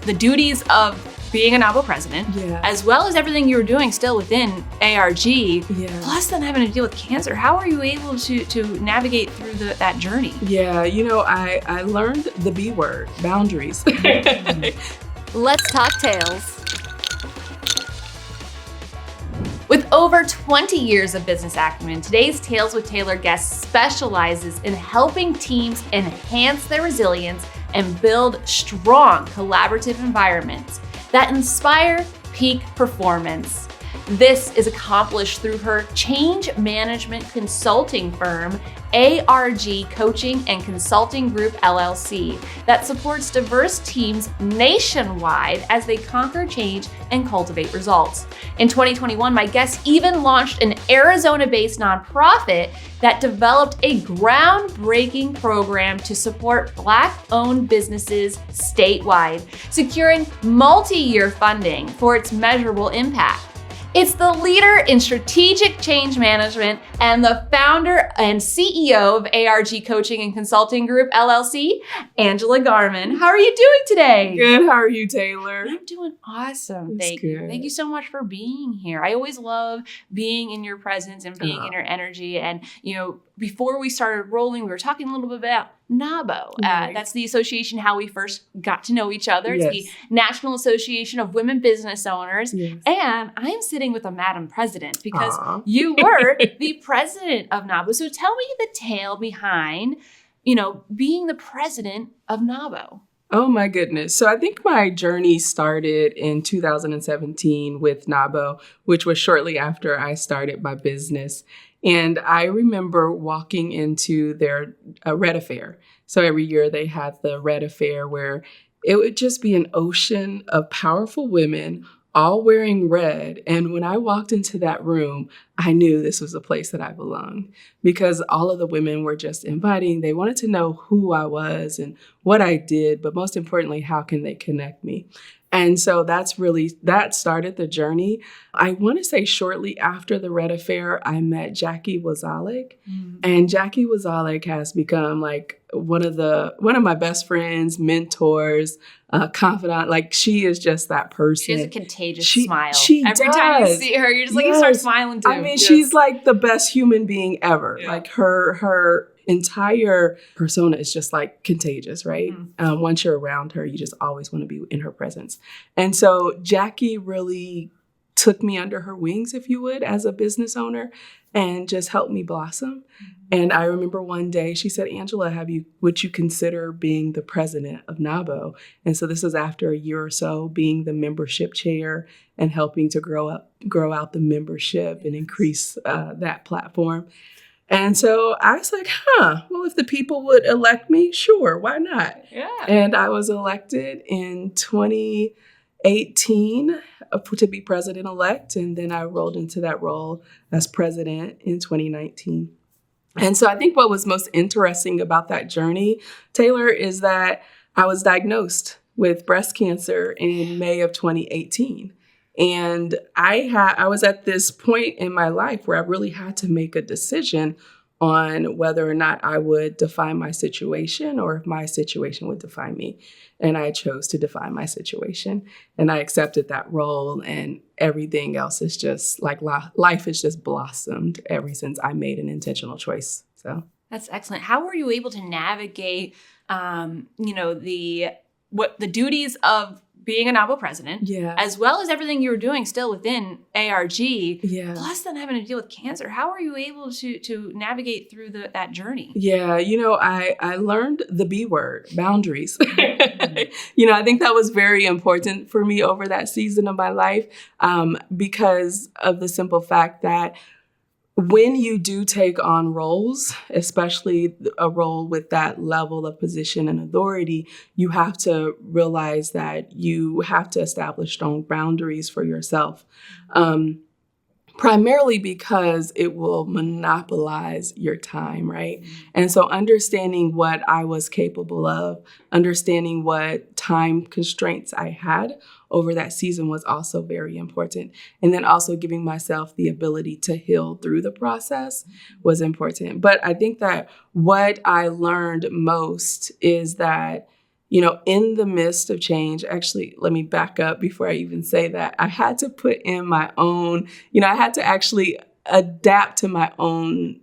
the duties of being a NABO president, as well as everything you were doing still within ARG, plus then having to deal with cancer. How are you able to navigate through that journey? Yeah, I learned the B word, boundaries. Let's talk Tails. With over 20 years of business acumen, today's Tales with Taylor guest specializes in helping teams enhance their resilience and build strong collaborative environments that inspire peak performance. This is accomplished through her change management consulting firm, ARG Coaching and Consulting Group LLC, that supports diverse teams nationwide as they conquer change and cultivate results. In 2021, my guest even launched an Arizona-based nonprofit that developed a groundbreaking program to support Black-owned businesses statewide, securing multi-year funding for its measurable impact. It's the leader in strategic change management and the founder and CEO of ARG Coaching and Consulting Group LLC, Angela Garmon. How are you doing today? Good. How are you, Taylor? I'm doing awesome. That's Thank you. good. Thank you so much for being here. I always love being in your presence and being in your energy. And, before we started rolling, we were talking a little bit about NABO. Right. That's the association how we first got to know each other. Yes. It's the National Association of Women Business Owners. Yes. And I'm sitting with a Madam President because you were the president of NABO. So tell me the tale behind, being the president of NABO. Oh my goodness. So I think my journey started in 2017 with NABO, which was shortly after I started my business. And I remember walking into their Red Affair. So every year they had the Red Affair where it would just be an ocean of powerful women all wearing red. And when I walked into that room, I knew this was a place that I belonged because all of the women were just inviting. They wanted to know who I was and what I did, but most importantly, how can they connect me? And so that started the journey. I want to say shortly after the Red Affair, I met Jackie Wazalek. And Jackie Wazalek has become like one of my best friends, mentors, confidant. Like she is just that person. She has a contagious smile. Every time you see her, you're just like, you start smiling too. I mean, she's like the best human being ever. Yeah. Like her entire persona is just like contagious, right? Once you're around her, you just always want to be in her presence. And so Jackie really took me under her wings, if you would, as a business owner and just helped me blossom. And I remember one day she said, Angela, would you consider being the president of NABO? And so this is after a year or so being the membership chair and helping to grow out the membership and increase that platform. And so I was like, well, if the people would elect me, sure, why not? Yeah. And I was elected in 2018 to be president-elect. And then I rolled into that role as president in 2019. And so I think what was most interesting about that journey, Taylor, is that I was diagnosed with breast cancer in May of 2018. And I was at this point in my life where I really had to make a decision on whether or not I would define my situation or if my situation would define me. And I chose to define my situation. And I accepted that role, and everything else is just like life has just blossomed ever since I made an intentional choice. So that's excellent. How were you able to navigate, the duties of being a NABO president, as well as everything you were doing still within ARG, plus then having to deal with cancer? How were you able to navigate through that journey? Yeah, I learned the B word, boundaries. I think that was very important for me over that season of my life because of the simple fact that when you do take on roles, especially a role with that level of position and authority, you have to realize that you have to establish strong boundaries for yourself, primarily because it will monopolize your time, right? And so understanding what I was capable of, understanding what time constraints I had over that season was also very important. And then also giving myself the ability to heal through the process was important. But I think that what I learned most is that, in the midst of change, actually, let me back up before I even say that. I had to put in my own, I had to actually adapt to my own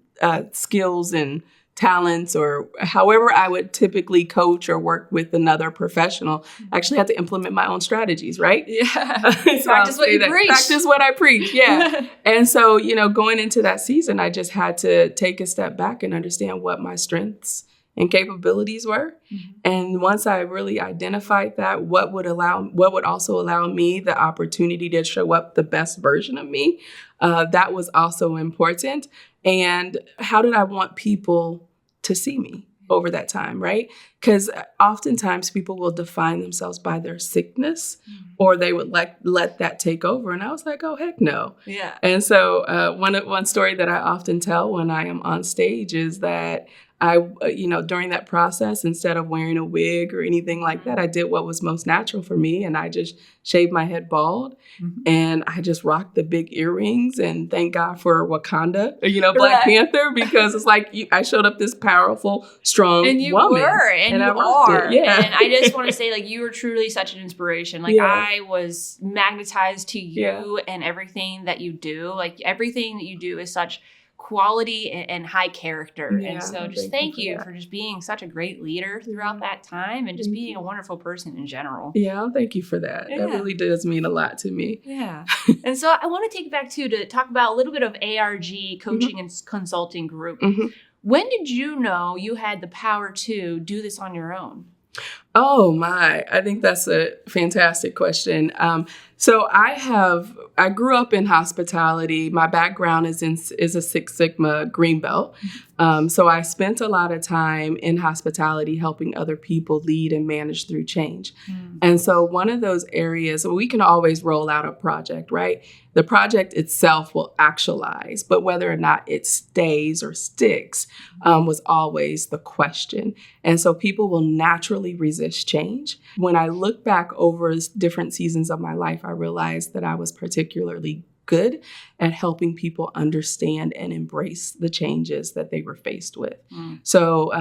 skills and talents, or however I would typically coach or work with another professional. I actually had to implement my own strategies, right? Yeah. So Practice what you preach. Practice what I preach, yeah. And so, going into that season, I just had to take a step back and understand what my strengths and capabilities were. Mm-hmm. And once I really identified that, what would also allow me the opportunity to show up the best version of me, that was also important. And how did I want people to see me over that time, right? Because oftentimes people will define themselves by their sickness, or they would let that take over. And I was like, oh, heck no. Yeah. And so one story that I often tell when I am on stage is that I, during that process, instead of wearing a wig or anything like that, I did what was most natural for me. And I just shaved my head bald, and I just rocked the big earrings, and thank God for Wakanda, Black Panther, because it's like I showed up this powerful, strong woman. And you were, and you are. Yeah. And I just want to say, you were truly such an inspiration. I was magnetized to you and everything that you do. Everything that you do is such quality and high character. Yeah, and so just thank you for just being such a great leader throughout that time, and just being a wonderful person in general. Yeah, thank you for that. Yeah. That really does mean a lot to me. Yeah. And so I want to take it back to talk about a little bit of ARG coaching and consulting group. When did you know you had the power to do this on your own? Oh my, I think that's a fantastic question. So I grew up in hospitality. My background is a Six Sigma green belt. So I spent a lot of time in hospitality helping other people lead and manage through change. And so one of those areas, we can always roll out a project, right? The project itself will actualize, but whether or not it stays or sticks was always the question. And so people will naturally resist change. When I look back over different seasons of my life, I realized that I was particularly good at helping people understand and embrace the changes that they were faced with. So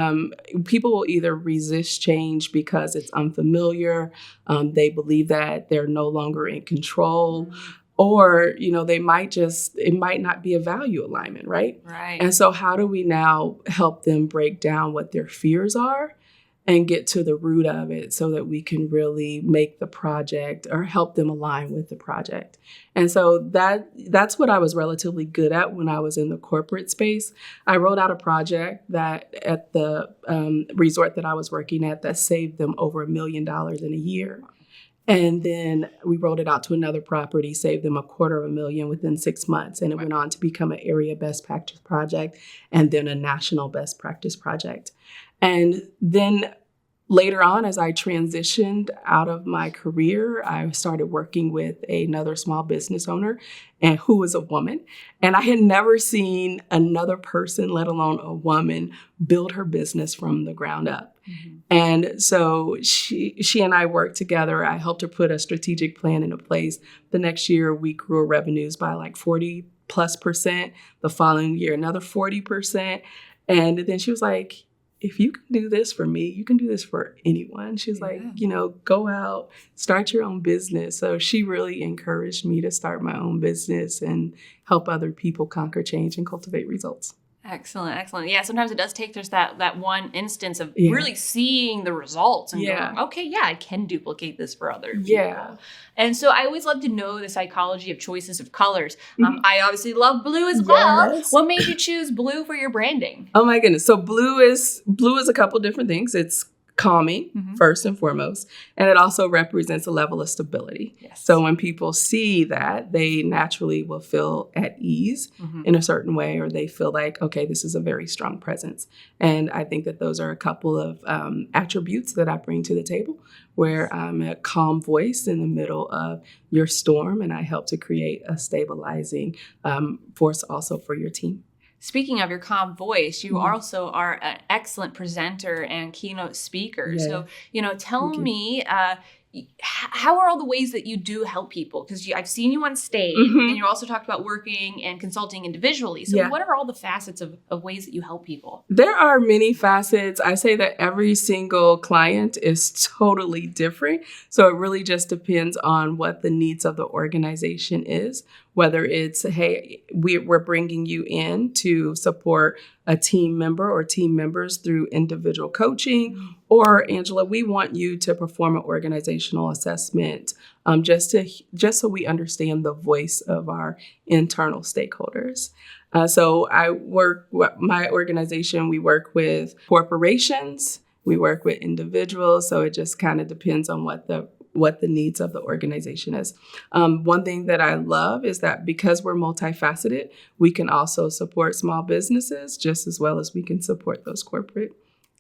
people will either resist change because it's unfamiliar, they believe that they're no longer in control, or, it might not be a value alignment, right? Right. And so how do we now help them break down what their fears are and get to the root of it so that we can really make the project or help them align with the project? And so that's what I was relatively good at when I was in the corporate space. I rolled out a project that at the resort that I was working at that saved them over $1 million in a year. And then we rolled it out to another property, saved them $250,000 within 6 months. And it went on to become an area best practice project and then a national best practice project. And then later on, as I transitioned out of my career, I started working with another small business owner and who was a woman. And I had never seen another person, let alone a woman, build her business from the ground up. And so she and I worked together. I helped her put a strategic plan into place. The next year, we grew our revenues by 40+%. The following year, another 40%. And then she was like, if you can do this for me, you can do this for anyone. She's like, go out, start your own business. So she really encouraged me to start my own business and help other people conquer change and cultivate results. Excellent, excellent. Yeah, sometimes it does take just that one instance of really seeing the results and going, okay, I can duplicate this for other people. Yeah. And so I always love to know the psychology of choices of colors. I obviously love blue as well. Yes. What made you choose blue for your branding? Oh my goodness. So blue is a couple different things. It's calming, first and foremost. And it also represents a level of stability. Yes. So when people see that, they naturally will feel at ease in a certain way, or they feel like, okay, this is a very strong presence. And I think that those are a couple of attributes that I bring to the table, where I'm a calm voice in the middle of your storm, and I help to create a stabilizing force also for your team. Speaking of your calm voice, you also are an excellent presenter and keynote speaker. Yeah. So, tell me, how are all the ways that you do help people? Because I've seen you on stage, Mhm. and you also talked about working and consulting individually. So Yeah. what are all the facets of ways that you help people? There are many facets. I say that every single client is totally different. So it really just depends on what the needs of the organization is, whether it's, hey, we're bringing you in to support a team member or team members through individual coaching, or Angela, we want you to perform an organizational assessment just so we understand the voice of our internal stakeholders. So my organization, we work with corporations, we work with individuals. So it just kind of depends on what the needs of the organization is. One thing that I love is that because we're multifaceted, we can also support small businesses just as well as we can support those corporate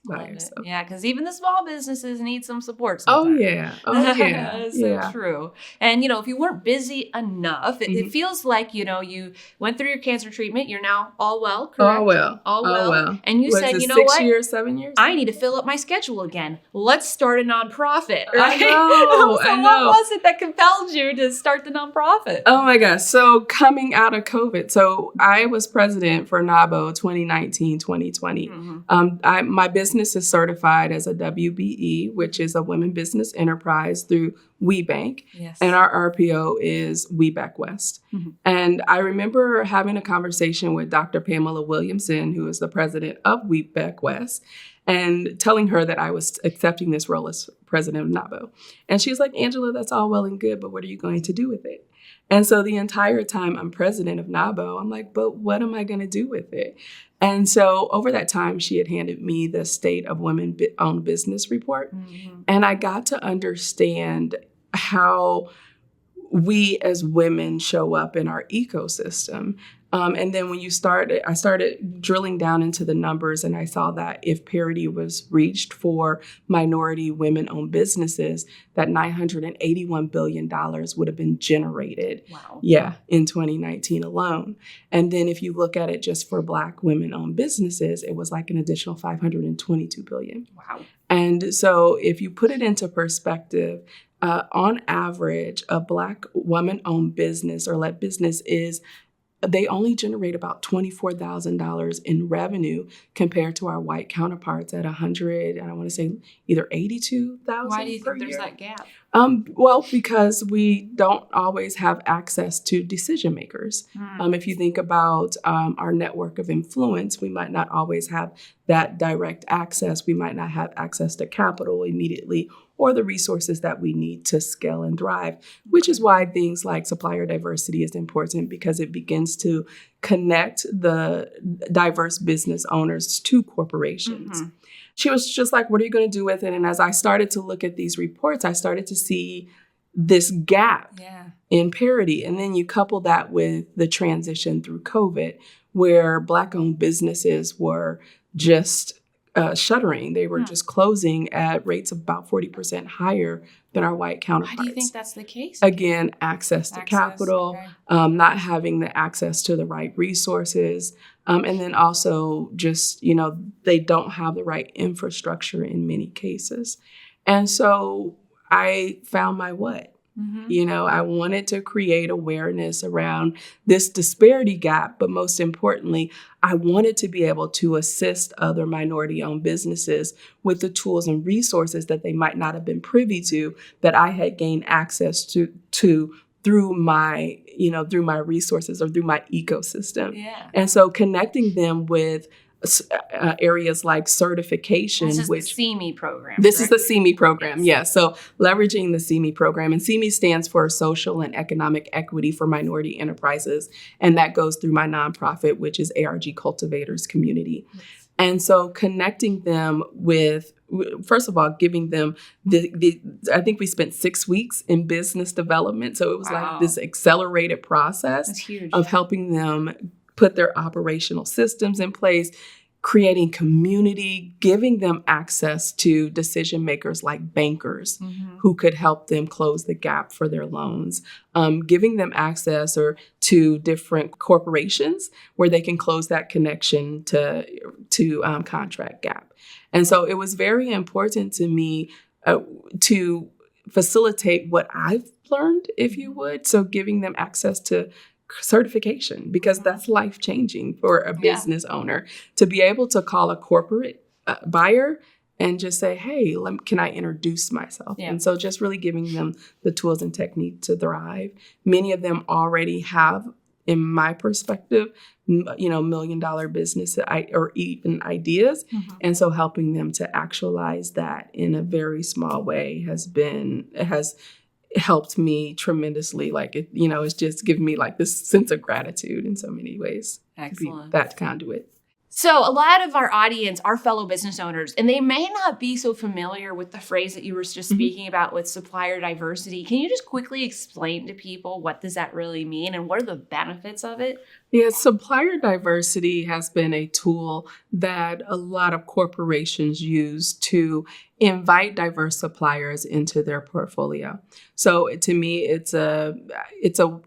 buyers. So. Yeah, because even the small businesses need some support Oh sometimes. yeah. Oh yeah. So Yeah. true. And, if you weren't busy enough, it feels like, you went through your cancer treatment. You're now all well, correct? All well. All well. And you Was said, it you know 6 what? years, 7 years? I need to fill up my schedule again. Let's start a nonprofit. I Right? know, So I know. what was it that compelled you to start the nonprofit? Oh my gosh. So coming out of COVID, so I was president for NABO 2019, 2020. My business is certified as a WBE, which is a Women Business Enterprise through WeBank. Yes. And our RPO is WeBank West. And I remember having a conversation with Dr. Pamela Williamson, who is the president of WeBank West, and telling her that I was accepting this role as president of NABO. And she was like, Angela, that's all well and good, but what are you going to do with it? And so the entire time I'm president of NABO, I'm like, but what am I going to do with it? And so over that time, she had handed me the State of Women-Owned Business report. And I got to understand how we as women show up in our ecosystem. And then when I started drilling down into the numbers, and I saw that if parity was reached for minority women-owned businesses, that $981 billion would have been generated. Wow. Yeah, in 2019 alone. And then if you look at it just for Black women-owned businesses, it was like an additional $522 billion. Wow. And so if you put it into perspective, on average, a Black woman-owned business or led business they only generate about $24,000 in revenue compared to our white counterparts at 100, and I want to say either 82,000. Why do you per think there's year. that gap? Well, because we don't always have access to decision makers. If you think about our network of influence, we might not always have that direct access. We might not have access to capital immediately or the resources that we need to scale and thrive, which is why things like supplier diversity is important, because it begins to connect the diverse business owners to corporations. She was just like, what are you going to do with it? And as I started to look at these reports, I started to see this gap in parity. And then you couple that with the transition through COVID, where Black-owned businesses were just shuttering. They were just closing at rates of about 40% higher than our white counterparts. Why do you think that's the case? Again, access to capital, not having the access to the right resources, and then also just, they don't have the right infrastructure in many cases. And so I found my what. I wanted to create awareness around this disparity gap, but most importantly, I wanted to be able to assist other minority-owned businesses with the tools and resources that they might not have been privy to, that I had gained access to through my resources or through my ecosystem. And so connecting them with areas like certification, This is which the CME program. This is the CME program, yes. So leveraging the CME program, and CME stands for Social and Economic Equity for Minority Enterprises, and that goes through my nonprofit, which is ARG Cultivators Community. And so connecting them with, first of all, giving them I think we spent 6 weeks in business development. So it was like this accelerated process of helping them put their operational systems in place, creating community, giving them access to decision makers like bankers who could help them close the gap for their loans, giving them access to different corporations where they can close that connection to contract gap. And so it was very important to me to facilitate what I've learned, if you would. So giving them access to certification, because that's life-changing for a business owner to be able to call a corporate buyer and just say, hey, can I introduce myself? And so just really giving them the tools and technique to thrive. Many of them already have, in my perspective, $1 million business or even ideas. And so helping them to actualize that in a very small way has helped me tremendously. Like, it's just given me like this sense of gratitude in so many ways. Excellent. That conduit. So a lot of our audience are fellow business owners, and they may not be so familiar with the phrase that you were just speaking about with supplier diversity. Can you just quickly explain to people what does that really mean and what are the benefits of it? Yeah, supplier diversity has been a tool that a lot of corporations use to invite diverse suppliers into their portfolio. So to me, it's an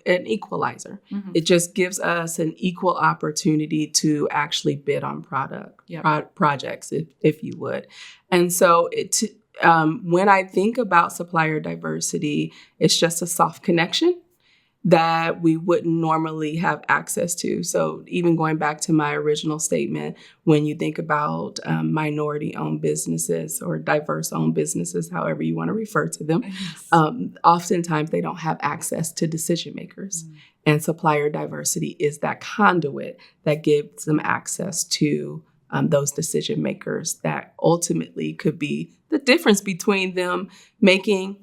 equalizer. It just gives us an equal opportunity to actually bid on projects, if you would. And so when I think about supplier diversity, it's just a soft connection that we wouldn't normally have access to. So even going back to my original statement, when you think about minority-owned businesses or diverse-owned businesses, however you want to refer to them, oftentimes they don't have access to decision makers. And supplier diversity is that conduit that gives them access to those decision makers that ultimately could be the difference between them making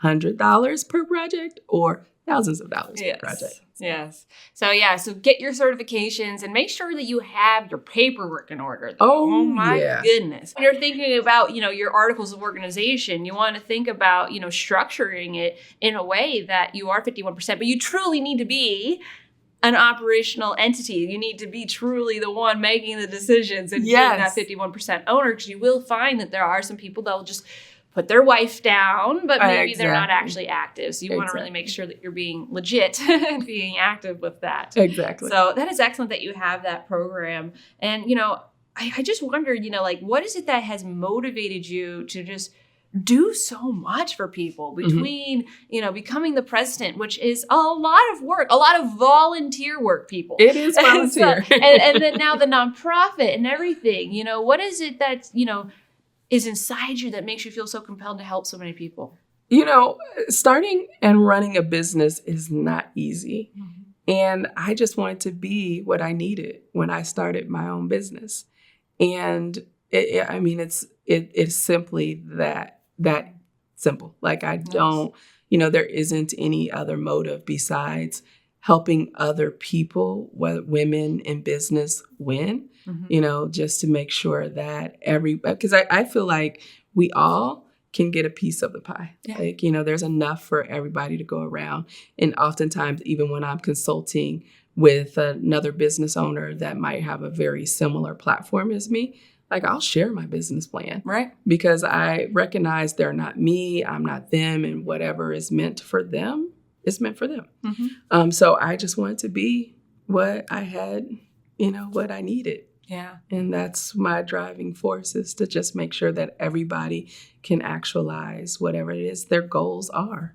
$100 per project or thousands of dollars per project. Yes. So get your certifications and make sure that you have your paperwork in order. Oh my goodness. When you're thinking about, your articles of organization, you want to think about, structuring it in a way that you are 51%, but you truly need to be an operational entity. You need to be truly the one making the decisions and being that 51% owner, because you will find that there are some people that will just put their wife down, but maybe they're not actually active. So you want to really make sure that you're being legit and being active with that. Exactly. So that is excellent that you have that program. And, I just wondered, what is it that has motivated you to just do so much for people between, becoming the president, which is a lot of work, a lot of volunteer work, people. It is volunteer. and then now the nonprofit and everything, what is it that, is inside you that makes you feel so compelled to help so many people? Starting and running a business is not easy. And I just wanted to be what I needed when I started my own business. And it's simply that simple. Like I don't, there isn't any other motive besides helping other people, whether women in business, win. Just to make sure that because I feel like we all can get a piece of the pie. Like, there's enough for everybody to go around. And oftentimes, even when I'm consulting with another business owner that might have a very similar platform as me, like I'll share my business plan. Right. Because I recognize they're not me, I'm not them, and whatever is meant for them is meant for them. So I just wanted to be what I had, what I needed. Yeah. And that's my driving force, is to just make sure that everybody can actualize whatever it is their goals are.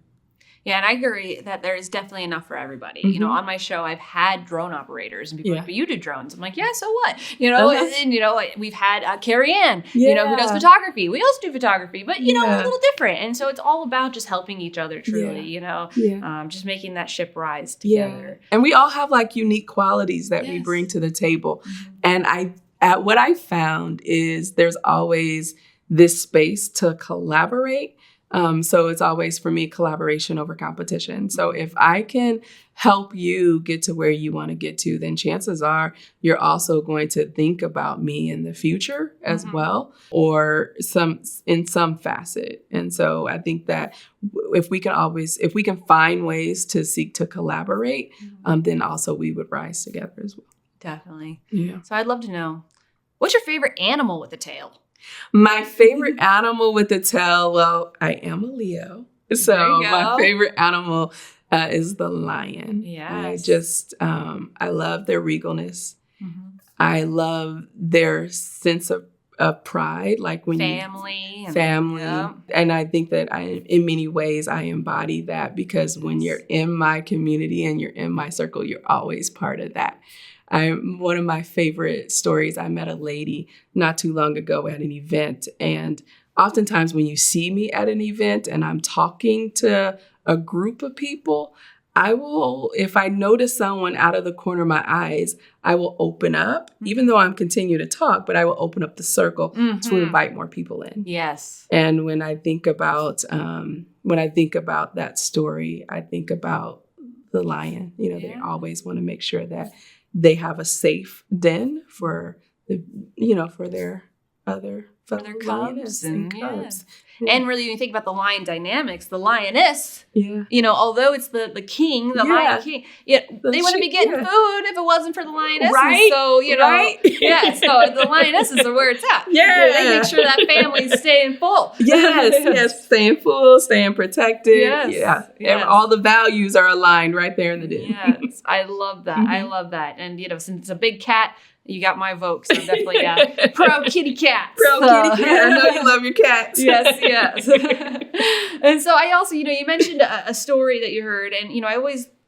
Yeah, and I agree that there is definitely enough for everybody. On my show, I've had drone operators, and people are like, but you do drones. I'm like, yeah, so what? And we've had Carrie Ann, who does photography. We also do photography, but, a little different. And so it's all about just helping each other, truly, just making that ship rise together. And we all have like unique qualities that we bring to the table. And what I found is there's always this space to collaborate. So it's always, for me, collaboration over competition. So if I can help you get to where you want to get to, then chances are you're also going to think about me in the future as well, or in some facet. And so I think that if we can find ways to seek to collaborate, then also we would rise together as well. Definitely. Yeah. So I'd love to know, what's your favorite animal with a tail? My favorite animal with a tail, well, I am a Leo. So my favorite animal is the lion. Yes. I love their regalness. I love their sense of of pride, like when family. Family. And I think that in many ways, I embody that because when you're in my community and you're in my circle, you're always part of that. One of my favorite stories, I met a lady not too long ago at an event. And oftentimes when you see me at an event and I'm talking to a group of people, I will, if I notice someone out of the corner of my eyes, I will open up, even though I'm continue to talk, but I will open up the circle to invite more people in. Yes. And when I think about that story, I think about the lion. They always want to make sure that they have a safe den for their other fellow cubs and cubs. Yeah. And really, when you think about the lion dynamics, the lioness, yeah, although it's the king, the lion king, they wouldn't be getting food if it wasn't for the lioness. Right. So, right. So the lionesses are where it's at. Yeah. They make sure that family's staying full. Yes, staying full, staying protected. Yes. All the values are aligned right there in the den. Yes, I love that. I love that. And, since it's a big cat, you got my vote, so I'm definitely pro kitty cats. Kitty cat. I know you love your cats. Yes. And so I also, you mentioned a story that you heard, and,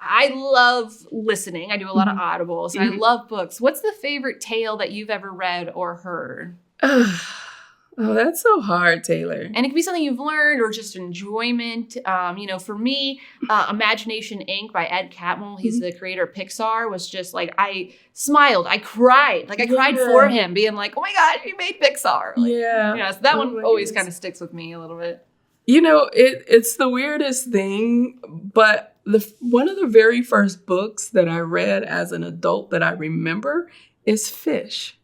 I love listening. I do a lot of audibles. I love books. What's the favorite tale that you've ever read or heard? Oh, that's so hard, Taylor. And it could be something you've learned or just enjoyment. For me, Imagination Inc. by Ed Catmull, he's the creator of Pixar, was just like, I smiled. I cried. Like I cried for him, being like, oh my God, you made Pixar. Like, so that one always kind of sticks with me a little bit. It's the weirdest thing, but one of the very first books that I read as an adult that I remember is Fish.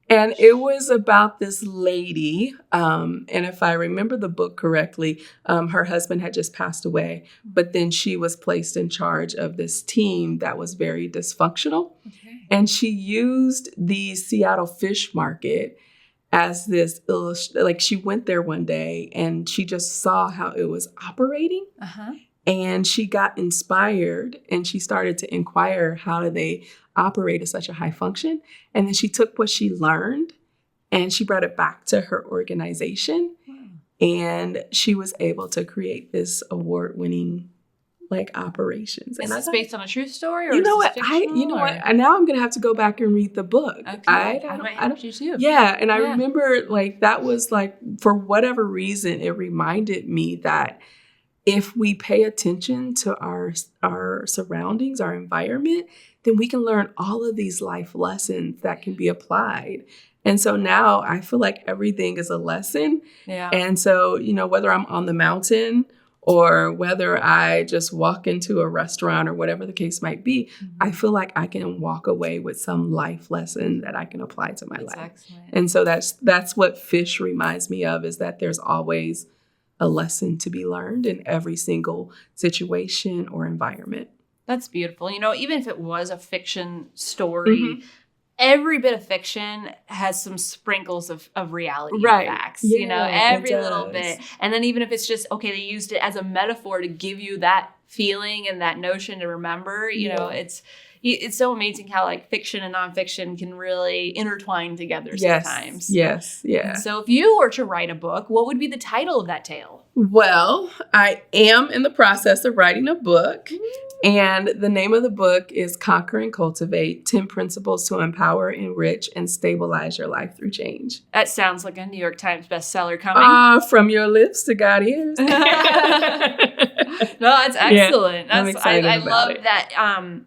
And it was about this lady, and if I remember the book correctly, her husband had just passed away, but then she was placed in charge of this team that was very dysfunctional. Okay. And she used the Seattle fish market as this she went there one day and she just saw how it was operating. And she got inspired and she started to inquire, how do they operate at such a high function? And then she took what she learned and she brought it back to her organization. And she was able to create this award-winning operations. Is this based on a true story, or Now I'm gonna have to go back and read the book. Okay. I might have to too. Yeah, and I remember that was for whatever reason, it reminded me that if we pay attention to our surroundings, our environment, then we can learn all of these life lessons that can be applied. And so now I feel like everything is a lesson. Yeah. And so, whether I'm on the mountain or whether I just walk into a restaurant or whatever the case might be, I feel like I can walk away with some life lesson that I can apply to my life. Excellent. And so that's what Fish reminds me of, is that there's always a lesson to be learned in every single situation or environment. That's beautiful. Even if it was a fiction story, every bit of fiction has some sprinkles of reality and facts, every little bit. And then even if it's just, they used it as a metaphor to give you that feeling and that notion to remember, it's so amazing how fiction and nonfiction can really intertwine together sometimes. Yes. Yeah. And so if you were to write a book, what would be the title of that tale? Well, I am in the process of writing a book. And the name of the book is Conquer and Cultivate, 10 Principles to Empower, Enrich, and Stabilize Your Life Through Change. That sounds like a New York Times bestseller coming. From your lips to God's ears. No, that's excellent. I'm excited I about love it. that.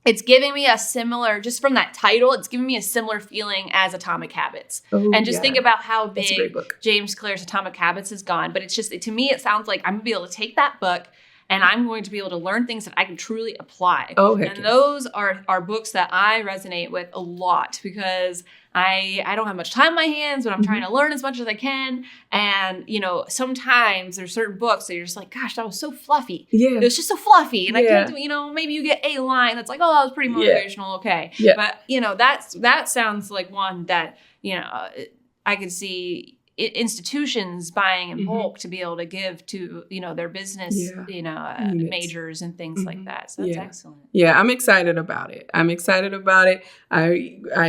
It's giving me a similar, just from that title, it's giving me a similar feeling as Atomic Habits. And just think about how big James Clear's Atomic Habits has gone. But it's just, to me, it sounds like I'm going to be able to take that book and I'm going to be able to learn things that I can truly apply. And those are books that I resonate with a lot, because I don't have much time on my hands, but I'm trying to learn as much as I can. And, sometimes there's certain books that you're just like, gosh, that was so fluffy. Yeah. It was just so fluffy. And I can't do, maybe you get a line that's like, oh, that was pretty motivational. Okay. Yeah. But, that sounds like one that, I could see institutions buying in bulk to be able to give to, their business, Units. majors and things like that. So that's excellent. Yeah, I'm excited about it. I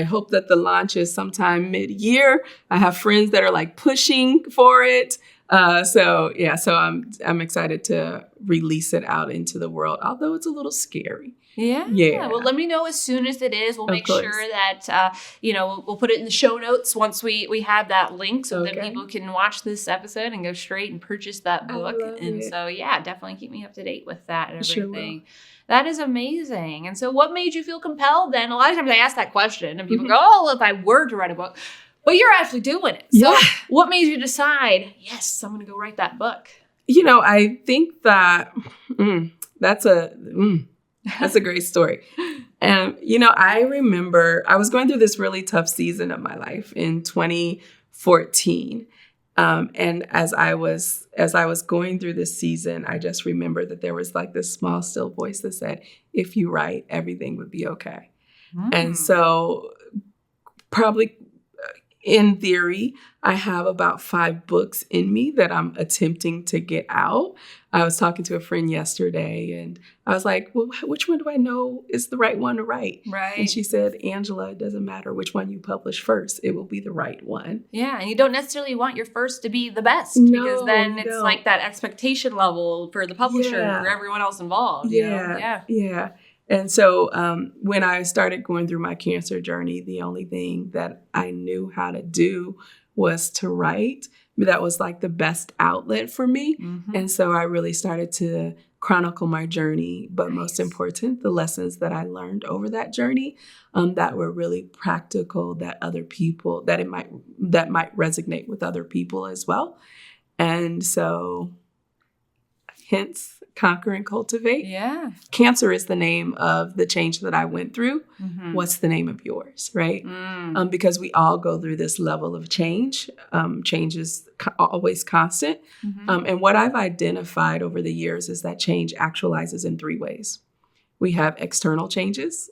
hope that the launch is sometime mid-year. I have friends that are like pushing for it. So I'm excited to release it out into the world, although it's a little scary. Yeah. Well, let me know as soon as it is. We'll make sure that, we'll put it in the show notes once we have that link so that people can watch this episode and go straight and purchase that book. So, definitely keep me up to date with that and everything. Sure. That is amazing. And so what made you feel compelled then? A lot of times I ask that question and people go, oh, if I were to write a book. But you're actually doing it. So what made you decide, yes, I'm going to go write that book? I think that that's a great story. And, I remember I was going through this really tough season of my life in 2014. And as I was going through this season, I just remember that there was like this small, still voice that said, if you write, everything would be okay. And so probably in theory, I have about 5 books in me that I'm attempting to get out. I was talking to a friend yesterday and I was like, well, which one do I know is the right one to write? Right. And she said, Angela, it doesn't matter which one you publish first. It will be the right one. Yeah. And you don't necessarily want your first to be the best because then it's like that expectation level for the publisher and for everyone else involved. Yeah. And so when I started going through my cancer journey, the only thing that I knew how to do was to write. That was like the best outlet for me. And so I really started to chronicle my journey, but most important, the lessons that I learned over that journey that were really practical, that other people, that might resonate with other people as well. And so hence Conquer and Cultivate. Yeah. Cancer is the name of the change that I went through. What's the name of yours, right? Because we all go through this level of change. Change is always constant. And what I've identified over the years is that change actualizes in 3 ways. We have external changes,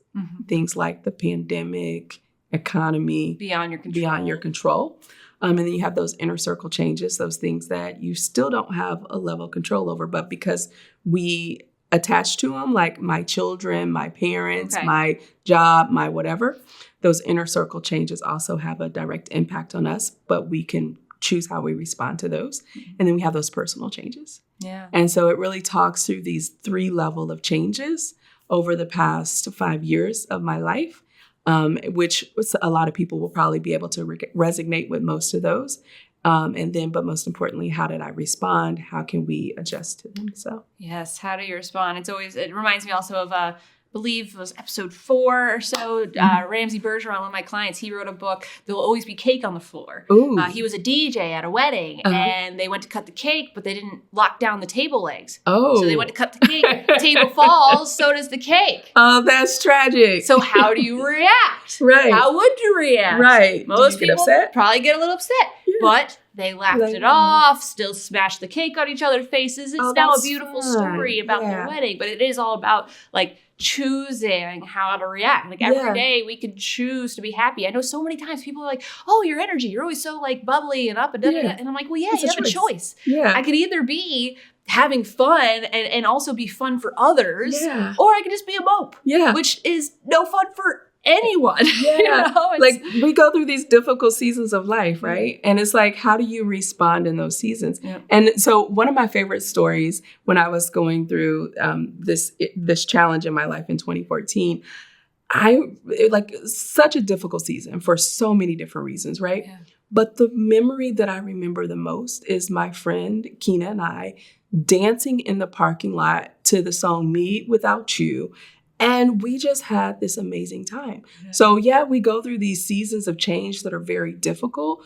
things like the pandemic, economy. Beyond your control. And then you have those inner circle changes, those things that you still don't have a level of control over, but because we attach to them, like my children, my parents, my job, my whatever, those inner circle changes also have a direct impact on us, but we can choose how we respond to those. And then we have those personal changes. Yeah. And so it really talks through these 3 levels of changes over the past 5 years of my life. Which a lot of people will probably be able to resonate with most of those. But most importantly, how did I respond? How can we adjust to them? So yes, how do you respond? It reminds me also of I believe it was episode 4 or so. Ramsey Bergeron, one of my clients, he wrote a book, There'll Always Be Cake on the Floor. He was a DJ at a wedding and they went to cut the cake, but they didn't lock down the table legs. So they went to cut the cake, the table falls, so does the cake. Oh, that's tragic. So how do you react? Right. How would you react? Right. Most Did you get people upset? probably get a little upset, but they laughed it off, still smashed the cake on each other's faces. It's now a beautiful story about their wedding, but it is all about like choosing how to react. Like every day we can choose to be happy. I know so many times people are like, oh, your energy, you're always so like bubbly and up and da-da-da. And I'm like, well, you have a choice. I could either be having fun and also be fun for others, or I could just be a mope, which is no fun for anyone. Like we go through these difficult seasons of life, right? And it's like, how do you respond in those seasons? And so one of my favorite stories when I was going through this challenge in my life in 2014, such a difficult season for so many different reasons, right? But the memory that I remember the most is my friend Keena and I dancing in the parking lot to the song Me Without You. And we just had this amazing time. So we go through these seasons of change that are very difficult.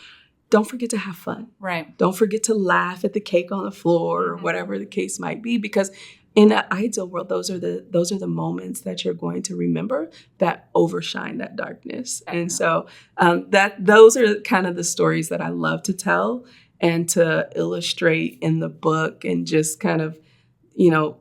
Don't forget to have fun. Right. Don't forget to laugh at the cake on the floor or whatever the case might be, because in an ideal world, those are the moments that you're going to remember that overshine that darkness. And so those are kind of the stories that I love to tell and to illustrate in the book, and just kind of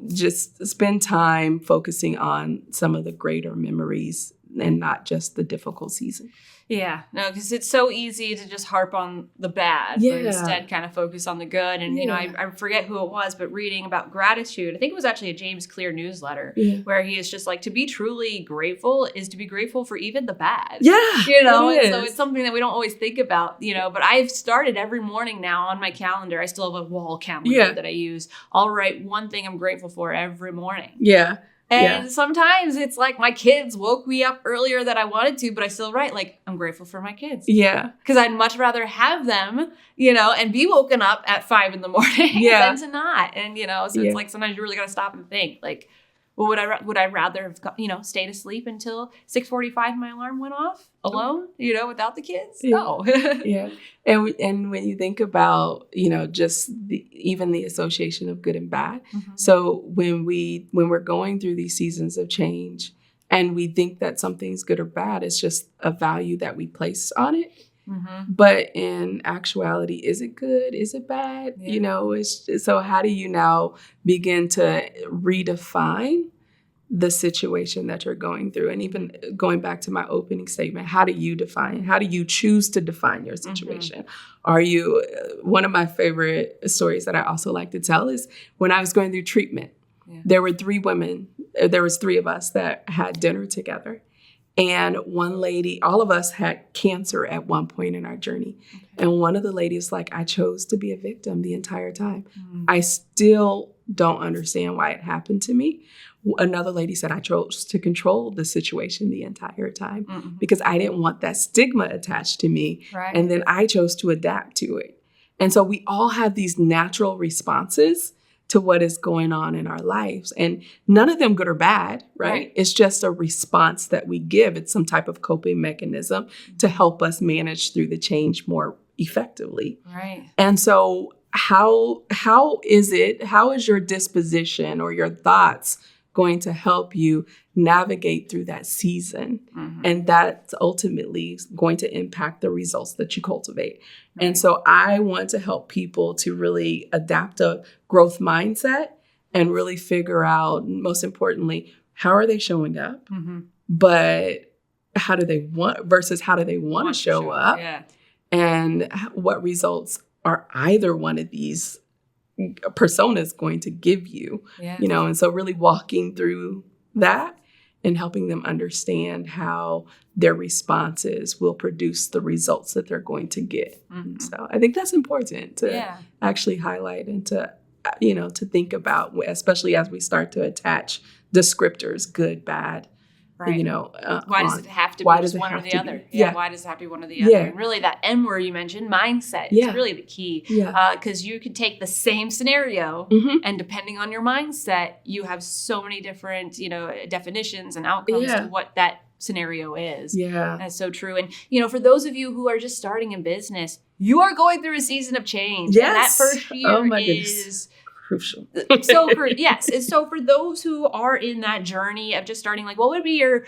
just spend time focusing on some of the greater memories and not just the difficult season. Yeah, no, because it's so easy to just harp on the bad, but instead kind of focus on the good. And, I forget who it was, but reading about gratitude, I think it was actually a James Clear newsletter where he is just like, to be truly grateful is to be grateful for even the bad. Yeah. And so it's something that we don't always think about, but I've started every morning now on my calendar. I still have a wall calendar that I use. I'll write one thing I'm grateful for every morning. Yeah. And sometimes it's like my kids woke me up earlier than I wanted to, but I still write like, I'm grateful for my kids. Yeah. Because I'd much rather have them, and be woken up at 5 a.m. than to not. And, so it's like sometimes you really got to stop and think like, well, would I rather have, stayed asleep until 6:45 my alarm went off alone, without the kids? Yeah. No. Yeah. And when you think about, just even the association of good and bad. Mm-hmm. So when we're going through these seasons of change and we think that something's good or bad, it's just a value that we place on it. Mm-hmm. But in actuality, is it good? Is it bad? Yeah. So how do you now begin to redefine the situation that you're going through? And even going back to my opening statement, how do you choose to define your situation? Mm-hmm. One of my favorite stories that I also like to tell is when I was going through treatment, there was 3 of us that had dinner together. And one lady, all of us had cancer at one point in our journey. Okay. And one of the ladies like, I chose to be a victim the entire time. Mm-hmm. I still don't understand why it happened to me. Another lady said, I chose to control the situation the entire time because I didn't want that stigma attached to me. Right. And then I chose to adapt to it. And so we all have these natural responses to what is going on in our lives. And none of them good or bad, right? It's just a response that we give. It's some type of coping mechanism to help us manage through the change more effectively. Right. And so how is your disposition or your thoughts going to help you navigate through that season? Mm-hmm. And that's ultimately going to impact the results that you cultivate. Right. And so I want to help people to really adapt a growth mindset and really figure out, most importantly, how are they showing up? Mm-hmm. But how do they want to show up? Yeah. And what results are either one of these personas going to give you, and so really walking through that and helping them understand how their responses will produce the results that they're going to get. Mm-hmm. So I think that's important to actually highlight and to think about, especially as we start to attach descriptors, good, bad. Right. Why does it have to be one or the other? Yeah. Why does it have to be one or the other? And really that M word you mentioned, mindset, is really the key. Yeah. Because you could take the same scenario and depending on your mindset, you have so many different, definitions and outcomes to what that scenario is. Yeah. That's so true. And, for those of you who are just starting in business, you are going through a season of change. Yes. And that first year is crucial. So for those who are in that journey of just starting, like, what would be your,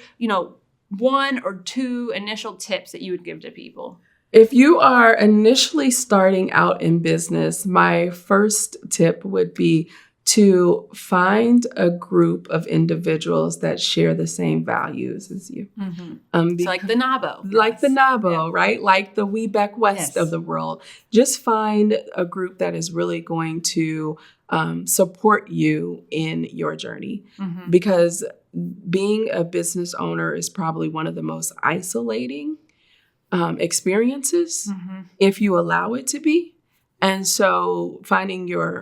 1 or 2 initial tips that you would give to people? If you are initially starting out in business, my first tip would be to find a group of individuals that share the same values as you. Mm-hmm. So like the NABO. Like the NABO, right? Like the We Back West of the world. Just find a group that is really going to support you in your journey. Mm-hmm. Because being a business owner is probably one of the most isolating experiences if you allow it to be. And so finding your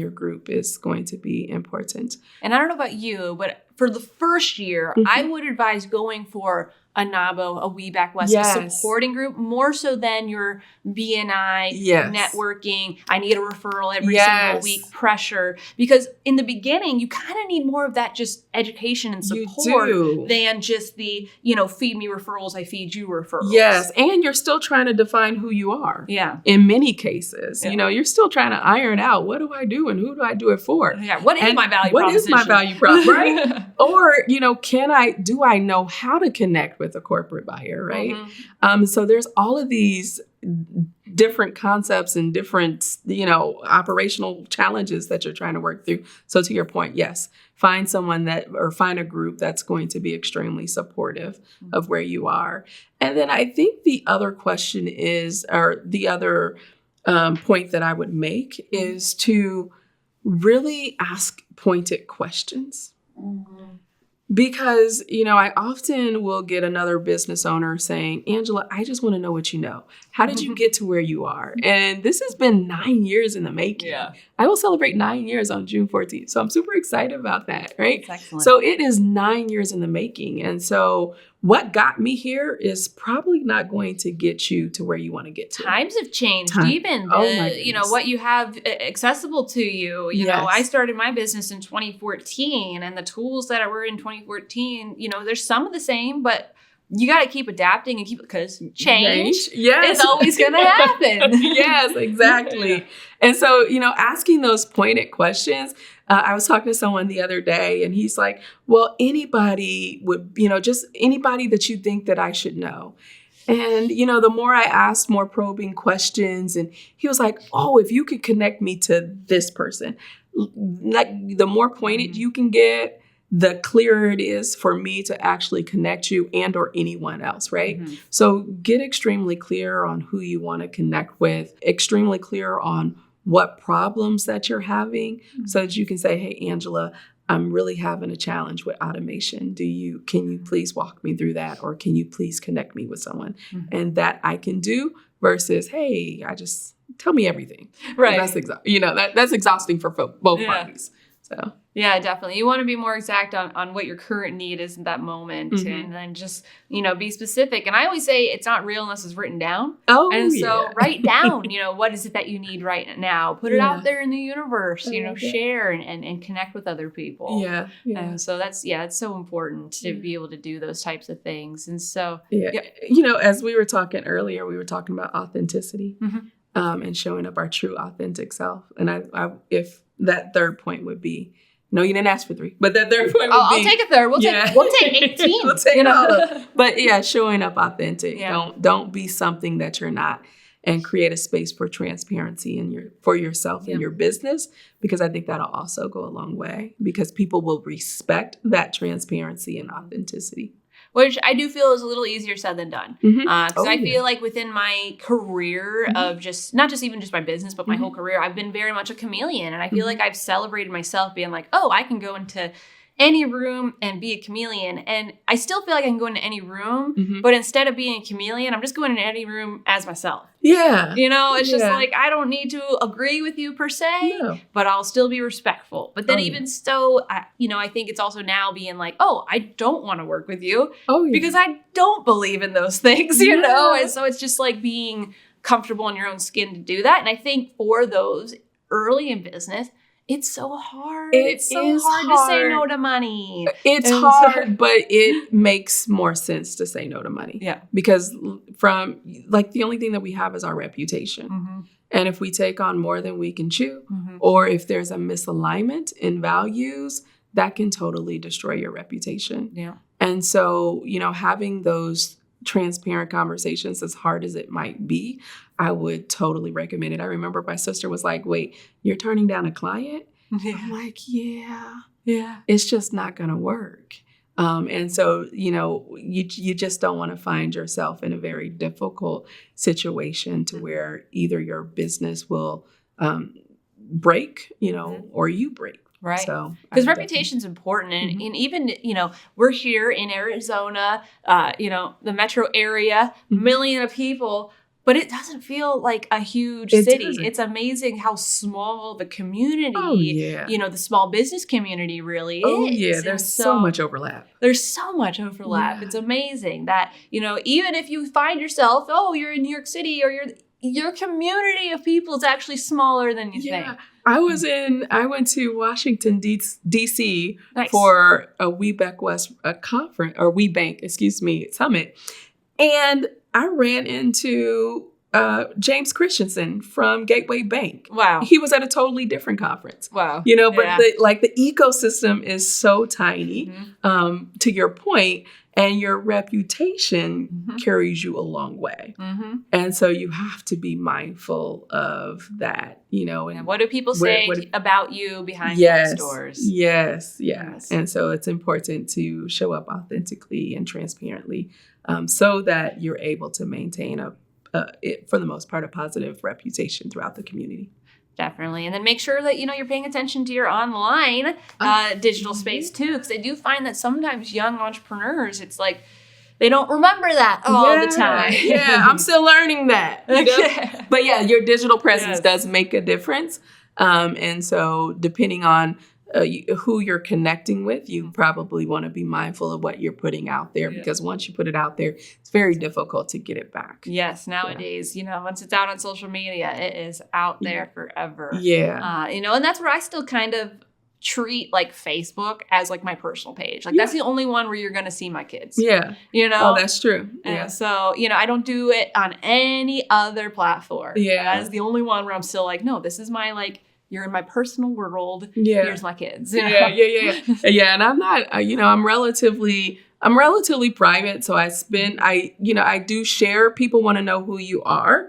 group is going to be important. And I don't know about you, but for the first year, I would advise going for a NABO, a We Back West, a supporting group, more so than your BNI, networking, I need a referral every single week pressure. Because in the beginning, you kind of need more of that just education and support than just the, feed me referrals, I feed you referrals. Yes, and you're still trying to define who you are. Yeah. In many cases, you're still trying to iron out, what do I do and who do I do it for? Yeah, what is my value proposition? What is my value prop, right? Or, do I know how to connect with a corporate buyer, right? Mm-hmm. So there's all of these different concepts and different, operational challenges that you're trying to work through. So to your point, yes, find a group that's going to be extremely supportive of where you are. And then I think the other question is, or the other point that I would make is to really ask pointed questions. Because, I often will get another business owner saying, Angela, I just want to know what you know. How did you get to where you are? And this has been 9 years in the making. Yeah. I will celebrate 9 years on June 14th. So I'm super excited about that, right? That's excellent. So it is 9 years in the making. And so what got me here is probably not going to get you to where you want to get to. Times have changed. Even what you have accessible to you. You know, I started my business in 2014, and the tools that were in 2014, there's some of the same, but you got to keep adapting and because change is always going to happen. Yes, exactly. And so, asking those pointed questions. I was talking to someone the other day, and he's like, well, anybody would, just anybody that you think that I should know. And, the more I asked more probing questions, and he was like, oh, if you could connect me to this person, like the more pointed you can get, the clearer it is for me to actually connect you and or anyone else, right? Mm-hmm. So get extremely clear on who you want to connect with, extremely clear on what problems that you're having, so that you can say, hey, Angela, I'm really having a challenge with automation. Can you please walk me through that? Or can you please connect me with someone? Mm-hmm. And that I can do versus, hey, tell me everything. Right. That's exhausting for both parties. So. Yeah, definitely. You want to be more exact on what your current need is in that moment, and then just, be specific. And I always say it's not real unless it's written down. Oh, and so write down, what is it that you need right now? Put it out there in the universe, share and connect with other people. Yeah. And so it's so important to be able to do those types of things. And so, as we were talking earlier, we were talking about authenticity and showing up our true authentic self. And I if that third point would be, no, you didn't ask for 3, but that third point would be. I'll take a third. We'll take 18. We'll take all of it. But showing up authentic. Yeah. Don't be something that you're not, and create a space for transparency for yourself and your business, because I think that'll also go a long way, because people will respect that transparency and authenticity. Which I do feel is a little easier said than done. Because I feel like within my career of not even just my business, but my whole career, I've been very much a chameleon. And I feel like I've celebrated myself being like, oh, I can go into any room and be a chameleon. And I still feel like I can go into any room, but instead of being a chameleon, I'm just going into any room as myself. Yeah. It's just like, I don't need to agree with you per se, but I'll still be respectful. But then even so, I think it's also now being like, oh, I don't want to work with you because I don't believe in those things, know? And so it's just like being comfortable in your own skin to do that. And I think for those early in business, it's so hard. It's so hard to say no to money. It's hard, but it makes more sense to say no to money. Yeah. Because the only thing that we have is our reputation. And if we take on more than we can chew, or if there's a misalignment in values, that can totally destroy your reputation. Yeah. And so, having those transparent conversations, as hard as it might be, I would totally recommend it. I remember my sister was like, wait, you're turning down a client? Yeah. I'm like, yeah, it's just not going to work. And so, you just don't want to find yourself in a very difficult situation to where either your business will break, or you break. Right. So, because reputation's important. And even, we're here in Arizona, the metro area, million of people, but it doesn't feel like a huge city. Doesn't. It's amazing how small the community, the small business community really is. Oh, yeah. There's so much overlap. There's so much overlap. Yeah. It's amazing that, even if you find yourself, you're in New York City, or your community of people is actually smaller than you think. I went to Washington, D.C. for a WeBank West conference, or WeBank, summit. And I ran into James Christensen from Gateway Bank. Wow. He was at a totally different conference. Wow. But the ecosystem is so tiny, to your point. and your reputation carries you a long way. And so you have to be mindful of that, And what do people say about you behind closed doors? Yes. And so it's important to show up authentically and transparently so that you're able to maintain for the most part, a positive reputation throughout the community. Definitely. And then make sure that, you're paying attention to your online digital space too. Because I do find that sometimes young entrepreneurs, it's like, they don't remember that all the time. Yeah, I'm still learning that. But yeah, your digital presence does make a difference. And so depending on who you're connecting with, you probably want to be mindful of what you're putting out there because once you put it out there, it's very difficult to get it back. Yes, nowadays, once it's out on social media, it is out there forever. Yeah. And that's where I still kind of treat like Facebook as like my personal page. Like that's the only one where you're going to see my kids. Yeah. Oh, that's true. And so, I don't do it on any other platform. Yeah. That is the only one where I'm still like, no, this is my you're in my personal world. Yeah. Here's my kids. Yeah. And I'm not, I'm relatively private. So I do share. People want to know who you are.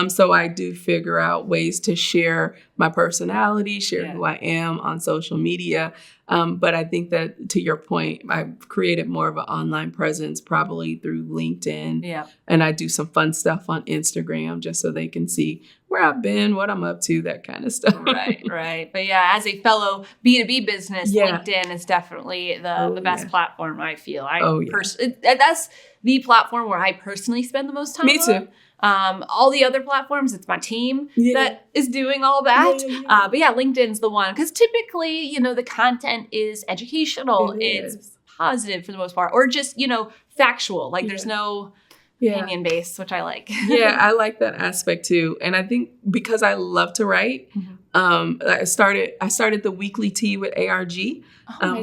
So I do figure out ways to share my personality, share who I am on social media. But I think that to your point, I've created more of an online presence probably through LinkedIn. Yeah. And I do some fun stuff on Instagram just so they can see where I've been, what I'm up to, that kind of stuff. Right. But yeah, as a fellow B2B business, LinkedIn is definitely the best platform, I feel. That's the platform where I personally spend the most time Me too. All the other platforms, it's my team that is doing all that. But yeah, LinkedIn's the one. Because typically, the content is educational. It's positive for the most part. Or just, factual. Like there's no opinion based, which I like. I like that aspect too. And I think because I love to write, I started the weekly tea with ARG,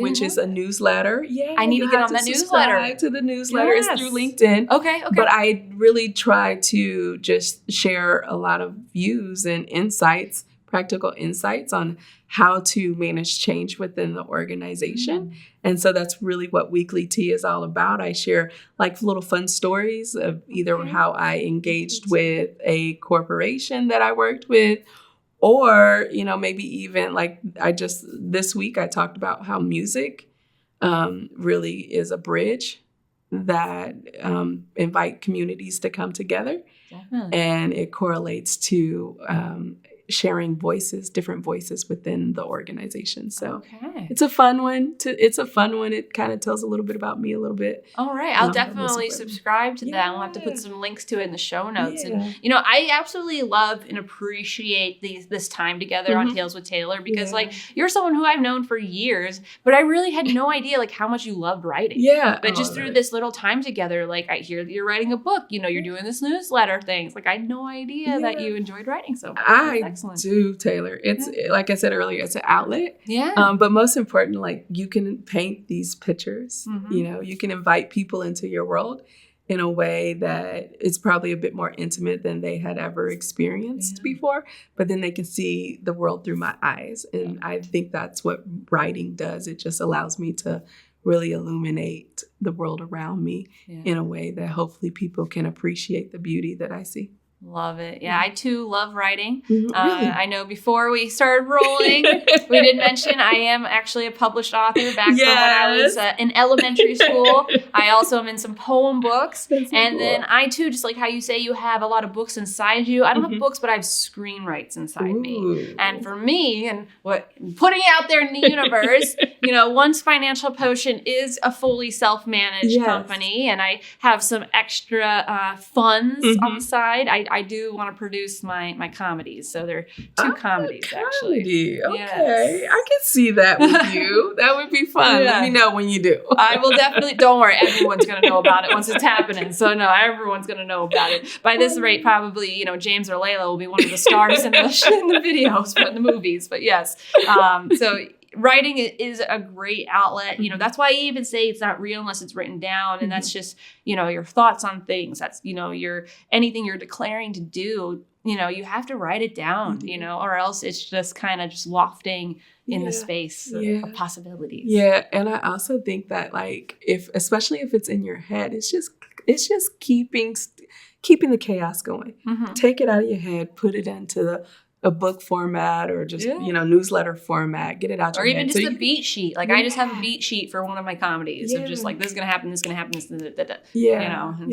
which is a newsletter. Yeah, I need to get on that newsletter. To the newsletter, it's through LinkedIn. Okay. But I really try to just share a lot of views and insights, practical insights on how to manage change within the organization. And so that's really what Weekly Tea is all about. I share little fun stories of either how I engaged with a corporation that I worked with, or, maybe even this week I talked about how music really is a bridge that invite communities to come together. Definitely. And it correlates to sharing different voices within the organization. So it's a fun one. It kind of tells a little bit about me a little bit. All right. I'll definitely subscribe to that. I'll have to put some links to it in the show notes. And, I absolutely love and appreciate this time together on Tales with Taylor because you're someone who I've known for years, but I really had no idea how much you loved writing. Yeah. But just through this little time together, I hear that you're writing a book, you're doing this newsletter things. I had no idea that you enjoyed writing so much. Excellent. Do, Taylor. It's like I said earlier, it's an outlet. Yeah. But most important, you can paint these pictures. You can invite people into your world in a way that is probably a bit more intimate than they had ever experienced before. But then they can see the world through my eyes. And I think that's what writing does. It just allows me to really illuminate the world around me in a way that hopefully people can appreciate the beauty that I see. Love it. Yeah, I too love writing. Really? I know before we started rolling, we did mention I am actually a published author back from when I was in elementary school. I also am in some poem books. That's so cool. Then I too, just like how you say you have a lot of books inside you, I don't have books, but I have screenwrites inside me. And for me, and what putting it out there in the universe, Once Financial Potion is a fully self-managed company, and I have some extra funds on the side. I do want to produce my comedies. So there are two comedies, actually. Okay. Yes. I can see that with you. That would be fun. Let me know when you do. I will definitely. Don't worry. Everyone's going to know about it once it's happening. So no, everyone's going to know about it. By this rate, probably, James or Layla will be one of the stars in the videos, but in the movies. But yes. So writing is a great outlet. That's why I even say it's not real unless it's written down. And that's just, your thoughts on things. That's, anything you're declaring to do, you have to write it down, or else it's just kind of just lofting, in the space of possibilities. Yeah, and I also think that like especially if it's in your head, it's just keeping the chaos going. Take it out of your head, put it into a book format or just newsletter format. Get it out your head. Or even just a beat sheet. Like I just have a beat sheet for one of my comedies of just like this is gonna happen, this is gonna happen, this.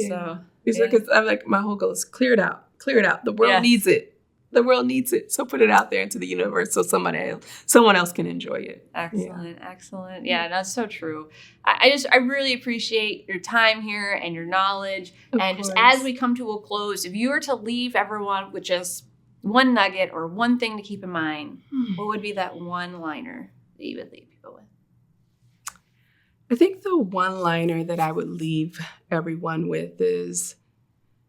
So because I'm like my whole goal is clear it out. The world needs it. The world needs it. So put it out there into the universe so someone else can enjoy it. Excellent. Yeah, that's so true. I really appreciate your time here and your knowledge. Of course. Just as we come to a close, if you were to leave everyone with just one nugget or one thing to keep in mind, what would be that one-liner that you would leave people with? I think the one-liner that I would leave everyone with is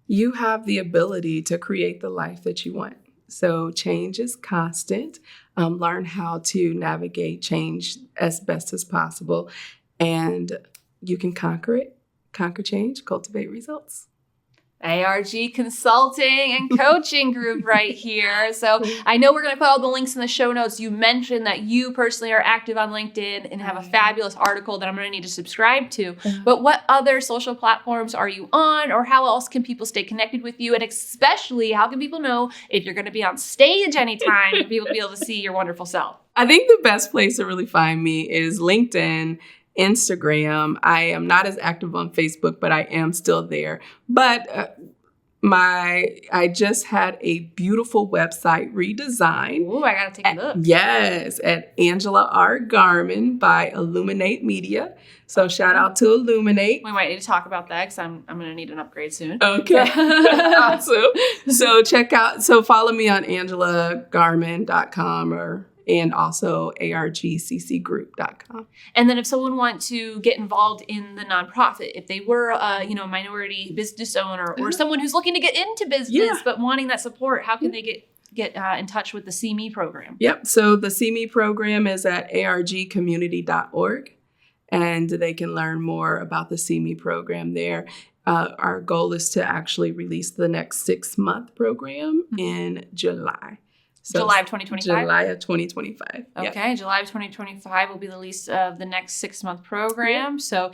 you have the ability to create the life that you want. So change is constant. Learn how to navigate change as best as possible. And you can conquer change, cultivate results. ARG Consulting and Coaching Group right here. So I know we're going to put all the links in the show notes. You mentioned that you personally are active on LinkedIn and have a fabulous article that I'm going to need to subscribe to. But what other social platforms are you on, or how else can people stay connected with you? And especially, how can people know if you're going to be on stage anytime and people be able to see your wonderful self? I think the best place to really find me is LinkedIn, Instagram. I am not as active on Facebook, but I am still there. But I just had a beautiful website redesign. Ooh, I gotta take a look. Yes, at Angela R. Garmon by Illuminate Media. So shout out to Illuminate. We might need to talk about that because I'm gonna need an upgrade soon. Okay, awesome. So follow me on angelagarmon.com and also argccgroup.com. And then if someone wants to get involved in the nonprofit, if they were a minority business owner or someone who's looking to get into business but wanting that support, how can they get in touch with the See Me program? Yep. So the See Me program is at argcommunity.org, and they can learn more about the See Me program there. Our goal is to actually release the next 6-month program in July. So July of 2025? July of 2025. Okay, Yep. July of 2025 will be the release of the next 6-month program. Yep. So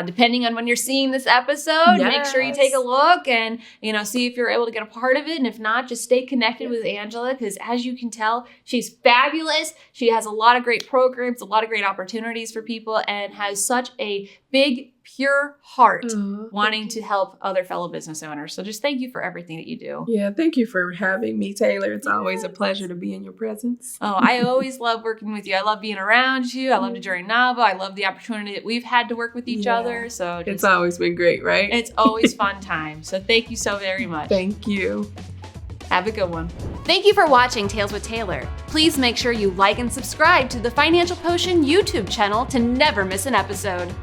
depending on when you're seeing this episode, make sure you take a look and see if you're able to get a part of it. And if not, just stay connected with Angela, because as you can tell, she's fabulous. She has a lot of great programs, a lot of great opportunities for people, and has such a big, pure heart wanting to help other fellow business owners. So just thank you for everything that you do. Yeah, thank you for having me, Taylor. It's always a pleasure to be in your presence. Oh, I always love working with you. I love being around you. I love to join NAVA. I love the opportunity that we've had to work with each other. So it's always been great, right? It's always fun time. So thank you so very much. Thank you. Have a good one. Thank you for watching Tales with Taylor. Please make sure you like and subscribe to the Financial Potion YouTube channel to never miss an episode.